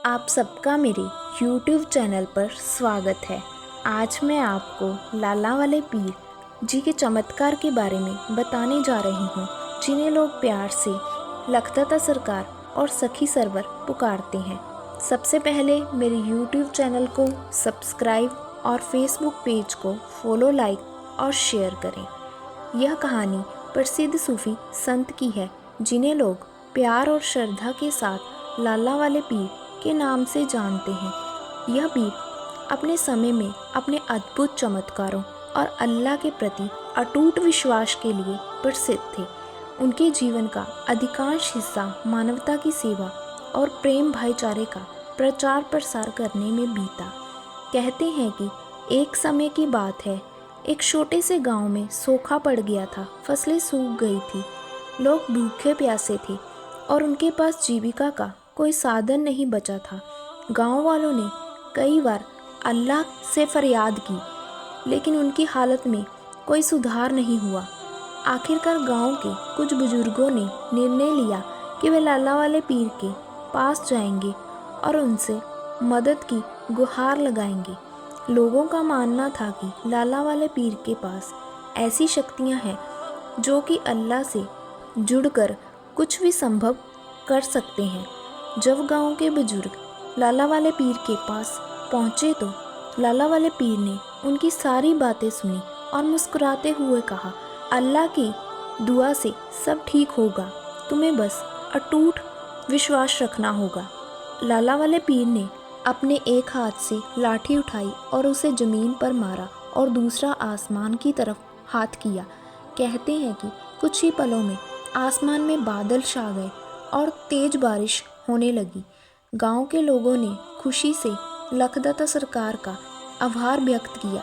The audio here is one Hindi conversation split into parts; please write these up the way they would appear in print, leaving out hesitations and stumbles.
आप सबका मेरे YouTube चैनल पर स्वागत है। आज मैं आपको लाला वाले पीर जी के चमत्कार के बारे में बताने जा रही हूँ, जिन्हें लोग प्यार से लखदाता सरकार और सखी सरवर पुकारते हैं। सबसे पहले मेरे YouTube चैनल को सब्सक्राइब और Facebook पेज को फॉलो, लाइक और शेयर करें। यह कहानी प्रसिद्ध सूफी संत की है, जिन्हें लोग प्यार और श्रद्धा के साथ लाला वाले पीर के नाम से जानते हैं। यह पीर अपने समय में अपने अद्भुत चमत्कारों और अल्लाह के प्रति अटूट विश्वास के लिए प्रसिद्ध थे। उनके जीवन का अधिकांश हिस्सा मानवता की सेवा और प्रेम भाईचारे का प्रचार प्रसार करने में बीता। कहते हैं कि एक समय की बात है, एक छोटे से गांव में सूखा पड़ गया था। फसलें सूख गई थी, लोग भूखे प्यासे थे और उनके पास जीविका का कोई साधन नहीं बचा था। गांव वालों ने कई बार अल्लाह से फरियाद की, लेकिन उनकी हालत में कोई सुधार नहीं हुआ। आखिरकार गांव के कुछ बुजुर्गों ने निर्णय लिया कि वे लाला वाले पीर के पास जाएंगे और उनसे मदद की गुहार लगाएंगे। लोगों का मानना था कि लाला वाले पीर के पास ऐसी शक्तियां हैं जो कि अल्लाह से जुड़कर कुछ भी संभव कर सकते हैं। जब गांव के बुजुर्ग लाला वाले पीर के पास पहुंचे तो लाला वाले पीर ने उनकी सारी बातें सुनी और मुस्कुराते हुए कहा, अल्लाह की दुआ से सब ठीक होगा, तुम्हें बस अटूट विश्वास रखना होगा। लाला वाले पीर ने अपने एक हाथ से लाठी उठाई और उसे ज़मीन पर मारा और दूसरा आसमान की तरफ हाथ किया। कहते हैं कि कुछ ही पलों में आसमान में बादल छा गए और तेज बारिश होने लगी। गांव के लोगों ने खुशी से लखदाता सरकार का आभार व्यक्त किया।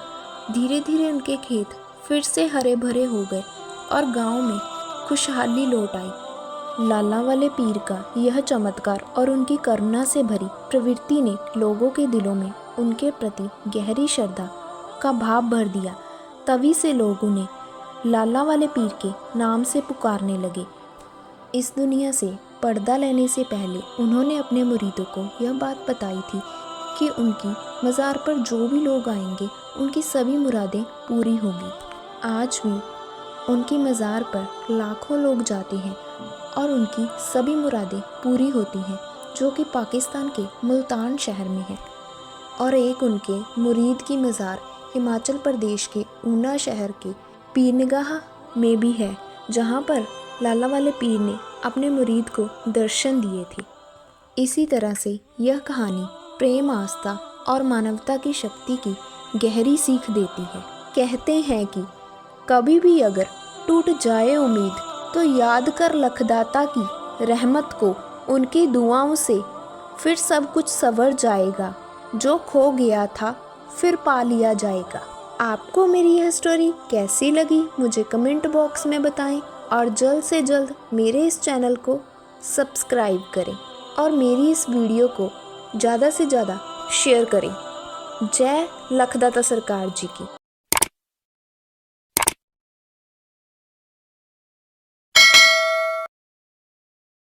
धीरे धीरे उनके खेत फिर से हरे भरे हो गए और गांव में खुशहाली लौट आई। लाला वाले पीर का यह चमत्कार और उनकी करुणा से भरी प्रवृत्ति ने लोगों के दिलों में उनके प्रति गहरी श्रद्धा का भाव भर दिया। तभी से लोग उन्हें लाला वाले पीर के नाम से पुकारने लगे। इस दुनिया से पर्दा लेने से पहले उन्होंने अपने मुरीदों को यह बात बताई थी कि उनकी मज़ार पर जो भी लोग आएंगे उनकी सभी मुरादें पूरी होंगी। आज भी उनकी मज़ार पर लाखों लोग जाते हैं और उनकी सभी मुरादें पूरी होती हैं, जो कि पाकिस्तान के मुल्तान शहर में है। और एक उनके मुरीद की मज़ार हिमाचल प्रदेश के ऊना शहर के पीरनिगाह में भी है, जहाँ पर लाला वाले पीर ने अपने मुरीद को दर्शन दिए थे। इसी तरह से यह कहानी प्रेम, आस्था और मानवता की शक्ति की गहरी सीख देती है। कहते हैं कि कभी भी अगर टूट जाए उम्मीद तो याद कर लखदाता की रहमत को, उनकी दुआओं से फिर सब कुछ संवर जाएगा। जो खो गया था फिर पा लिया जाएगा। आपको मेरी यह स्टोरी कैसी लगी मुझे कमेंट बॉक्स में बताएं और जल्द से जल्द मेरे इस चैनल को सब्सक्राइब करें और मेरी इस वीडियो को ज़्यादा से ज़्यादा शेयर करें। जय लखदाता सरकार जी की।